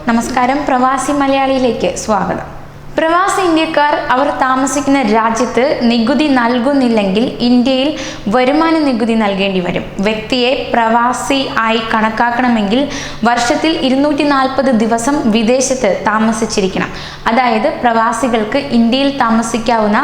നമസ്കാരം, പ്രവാസി മലയാളിയിലേക്ക് സ്വാഗതം. പ്രവാസി ഇന്ത്യക്കാർ അവർ താമസിക്കുന്ന രാജ്യത്ത് നികുതി നൽകുന്നില്ലെങ്കിൽ ഇന്ത്യയിൽ വരുമാന നികുതി നൽകേണ്ടി വരും. വ്യക്തിയെ പ്രവാസി ആയി കണക്കാക്കണമെങ്കിൽ വർഷത്തിൽ 240 ദിവസം വിദേശത്ത് താമസിച്ചിരിക്കണം. അതായത് പ്രവാസികൾക്ക് ഇന്ത്യയിൽ താമസിക്കാവുന്ന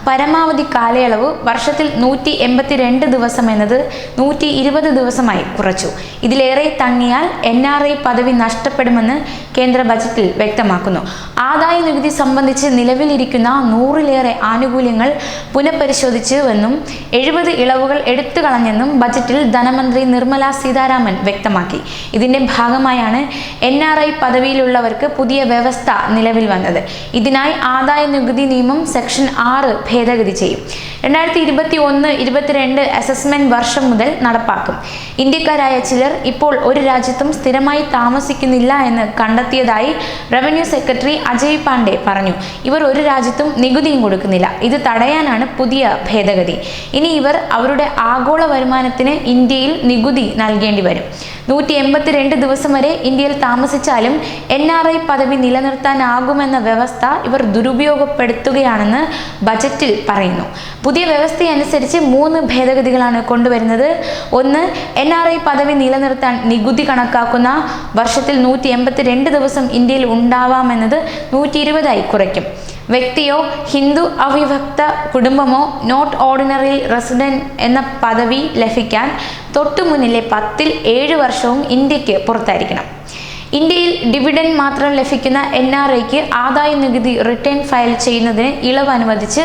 പരമാവധി കാലയളവ് വർഷത്തിൽ 182 ദിവസം എന്നത് 120 ദിവസമായി കുറച്ചു. ഇതിലേറെ തങ്ങിയാൽ NRI പദവി നഷ്ടപ്പെടുമെന്ന് കേന്ദ്ര ബജറ്റിൽ വ്യക്തമാക്കുന്നു. ആദായ നികുതി സംബന്ധിച്ച് നിലവിലിരിക്കുന്ന 100-ലേറെ ആനുകൂല്യങ്ങൾ പുനഃപരിശോധിച്ചുവെന്നും 70 ഇളവുകൾ എടുത്തു കളഞ്ഞെന്നും ബജറ്റിൽ ധനമന്ത്രി നിർമ്മല സീതാരാമൻ വ്യക്തമാക്കി. ഇതിന്റെ ഭാഗമായാണ് NRI പദവിയിലുള്ളവർക്ക് പുതിയ വ്യവസ്ഥ നിലവിൽ വന്നത്. ഇതിനായി ആദായ നികുതി നിയമം സെക്ഷൻ 6 ഭേദഗതി ചെയ്യും. 2021-22 അസസ്മെന്റ് വർഷം മുതൽ നടപ്പാക്കും. ഇന്ത്യക്കാരായ ചിലർ ഇപ്പോൾ ഒരു രാജ്യത്തും സ്ഥിരമായി താമസിക്കുന്നില്ല എന്ന് കണ്ടെത്തിയതായി റവന്യൂ സെക്രട്ടറി അജയ് പാണ്ഡെ പറഞ്ഞു. ഇവർ ഒരു രാജ്യത്തും നികുതിയും കൊടുക്കുന്നില്ല. ഇത് തടയാനാണ് പുതിയ ഭേദഗതി. ഇനി ഇവർ അവരുടെ ആഗോള വരുമാനത്തിന് ഇന്ത്യയിൽ നികുതി നൽകേണ്ടി വരും. 182 ദിവസം വരെ ഇന്ത്യയിൽ താമസിച്ചാലും NRI പദവി നിലനിർത്താനാകുമെന്ന വ്യവസ്ഥ ഇവർ ദുരുപയോഗപ്പെടുത്തുകയാണെന്ന് ബജറ്റിൽ പറയുന്നു. പുതിയ വ്യവസ്ഥയനുസരിച്ച് 3 ഭേദഗതികളാണ് കൊണ്ടുവരുന്നത്. ഒന്ന്, NRI പദവി നിലനിർത്താൻ നികുതി കണക്കാക്കുന്ന വർഷത്തിൽ 182 ദിവസം ഇന്ത്യയിൽ ഉണ്ടാവാമെന്നത് 120 കുറയ്ക്കും. വ്യക്തിയോ ഹിന്ദു അവിഭക്ത കുടുംബമോ നോട്ട് ഓർഡിനറി റെസിഡന്റ് എന്ന പദവി ലഭിക്കാൻ തൊട്ടുമുന്നിലെ 10-ൽ 7 വർഷവും ഇന്ത്യക്ക് പുറത്തായിരിക്കണം. ഇന്ത്യയിൽ ഡിവിഡൻഡ് മാത്രം ലഭിക്കുന്ന NRIക്ക് ആദായ നികുതി റിട്ടേൺ ഫയൽ ചെയ്യുന്നതിന് ഇളവ് അനുവദിച്ച്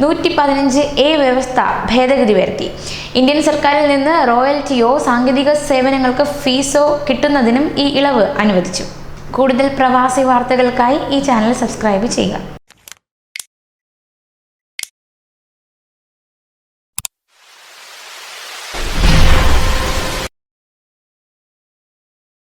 115A വ്യവസ്ഥ ഭേദഗതി വരുത്തി. ഇന്ത്യൻ സർക്കാരിൽ നിന്ന് റോയൽറ്റിയോ സാങ്കേതിക സേവനങ്ങൾക്ക് ഫീസോ കിട്ടുന്നതിനും ഈ ഇളവ് അനുവദിച്ചു. കൂടുതൽ പ്രവാസി വാർത്തകൾക്കായി ഈ ചാനൽ സബ്സ്ക്രൈബ് ചെയ്യുക.